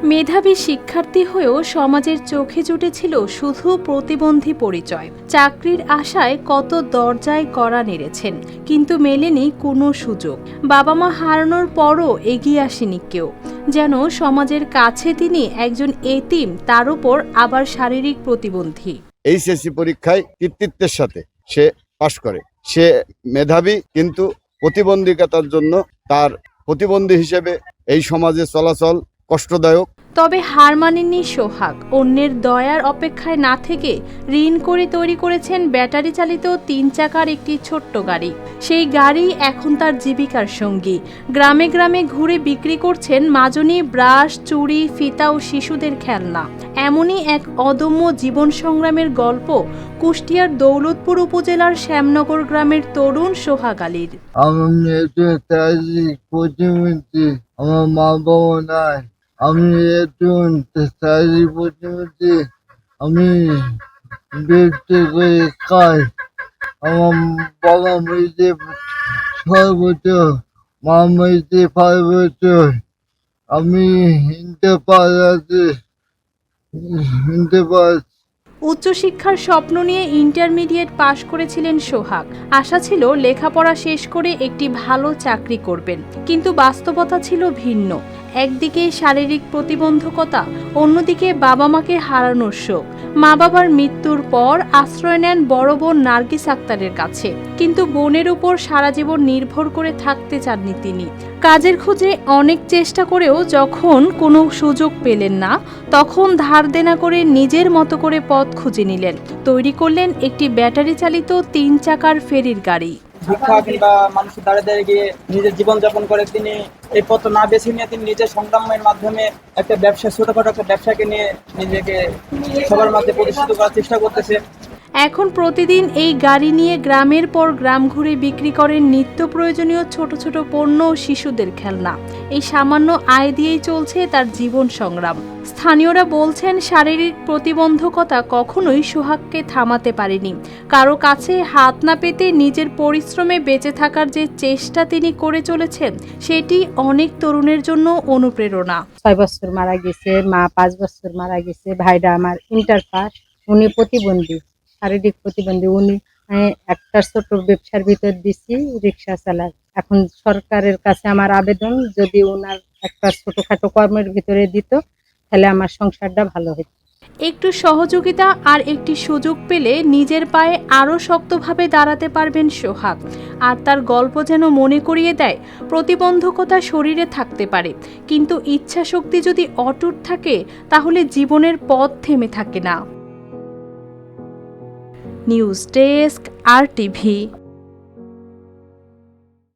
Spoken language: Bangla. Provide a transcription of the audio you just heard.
মেধাবী শিক্ষার্থী হয়েও সমাজের চোখে জুটেছিল শুধু প্রতিবন্ধী পরিচয়। চাকরির আশায় কত দরজায় কড়া নেড়েছেন, কিন্তু মেলেনি কোনো সুযোগ। বাবা মা হারানোর পরও এগিয়ে আসেনি কেউ। যেন সমাজের কাছে তিনি একজন এতিম, তার উপর আবার শারীরিক প্রতিবন্ধী। এইচএসসি পরীক্ষায় কৃতিত্বের সাথে সে পাশ করে। সে মেধাবী, কিন্তু প্রতিবন্ধিতার জন্য তার প্রতিবন্ধী হিসেবে এই সমাজে চলাচল কষ্টদায়ক। তবে হার মানেননি সোহাগ। অন্যের দয়ার অপেক্ষায় না থেকে ঋণ করে তৈরি করেছেন ব্যাটারি চালিত 3 চাকার একটি ছোট্ট গাড়ি। সেই গাড়ি এখন তার জীবিকার সঙ্গী। গ্রামে গ্রামে ঘুরে বিক্রি করছেন মাজনি, ব্রাশ, চুড়ি, ফিতা ও শিশুদের খেলনা। এমনই এক অদম্য জীবন সংগ্রামের গল্প কুষ্টিয়ার দৌলতপুর উপজেলার শ্যামনগর গ্রামের তরুণ সোহাগ আলীর। আমার মা বাবা নাই, আমি একজন শারীরিক প্রতিবন্ধী। আমি বিক্রি করে খাই। আমার বাবা মরিতে 6 বছর, মা মরিতে 5 বছর। আমি হিনতে পারছি। উচ্চশিক্ষার স্বপ্ন নিয়ে ইন্টারমিডিয়েট পাশ করেছিলেন সোহাগ। আশা ছিল লেখাপড়া শেষ করে একটি ভালো চাকরি করবেন, কিন্তু বাস্তবতা ছিল ভিন্ন। একদিকে শারীরিক প্রতিবন্ধকতা, অন্যদিকে বাবা মাকে হারানোর শোক। মা বাবার মৃত্যুর পর আশ্রয় নেন বড় বোন নার্গিস আক্তারের কাছে, কিন্তু বোনের উপর সারা জীবন নির্ভর করে থাকতে চাননি তিনি। কাজের খোঁজে অনেক চেষ্টা করেও যখন কোনো সুযোগ পেলেন না, তখন ধার দেনা করে নিজের মতো করে পথ খুঁজে নিলেন। তৈরি করলেন একটি ব্যাটারি চালিত 3 চাকার ফেরির গাড়ি। ভিক্ষা কিংবা মানুষের দ্বারে দ্বারে গিয়ে নিজের জীবনযাপন করে তিনি এই পথ না বেছে নিয়ে তিনি নিজের সংগ্রামের মাধ্যমে একটা ব্যবসা, ছোটখাটো একটা ব্যবসাকে নিয়ে নিজেকে সবার মধ্যে প্রতিষ্ঠিত করার চেষ্টা করতেছে। এখন প্রতিদিন এই গাড়ি নিয়ে গ্রামের পর গ্রাম ঘুরে বিক্রি করেন নিত্য প্রয়োজনীয় ছোট ছোট পণ্য ও শিশুদের খেলনা। এই সামান্য আয় দিয়েই চলছে তার জীবন সংগ্রাম। স্থানীয়রা বলছেন, শারীরিক প্রতিবন্ধকতা কখনোই সোহাগকে থামাতে পারেনি। কারো কাছে হাত না পেতে নিজের পরিশ্রমে বেঁচে থাকার যে চেষ্টা তিনি করে চলেছেন, সেটি অনেক তরুণের জন্য অনুপ্রেরণা। 6 বছর মারা গেছে, মা 5 বছর মারা গেছে, ভাইরা আমার ইন্টার পাস। উনি প্রতিবন্ধী, শারীরিক প্রতিবন্ধী। উনি একটা ছোট ব্যবসার ভিতর দিছি, রিক্সা চালায়। এখন সরকারের কাছে আমার আবেদন, যদি ওনার একটা ছোটখাটো কর্মের ভিতরে দিত, তাহলে আমার সংসারটা ভালো হতো। একটু সহযোগিতা আর একটি সুযোগ পেলে নিজের পায়ে আরও শক্তভাবে দাঁড়াতে পারবেন সোহাগ। আর তার গল্প যেন মনে করিয়ে দেয়, প্রতিবন্ধকতা শরীরে থাকতে পারে, কিন্তু ইচ্ছা শক্তি যদি অটুট থাকে, তাহলে জীবনের পথ থেমে থাকে না। News desk, RTV।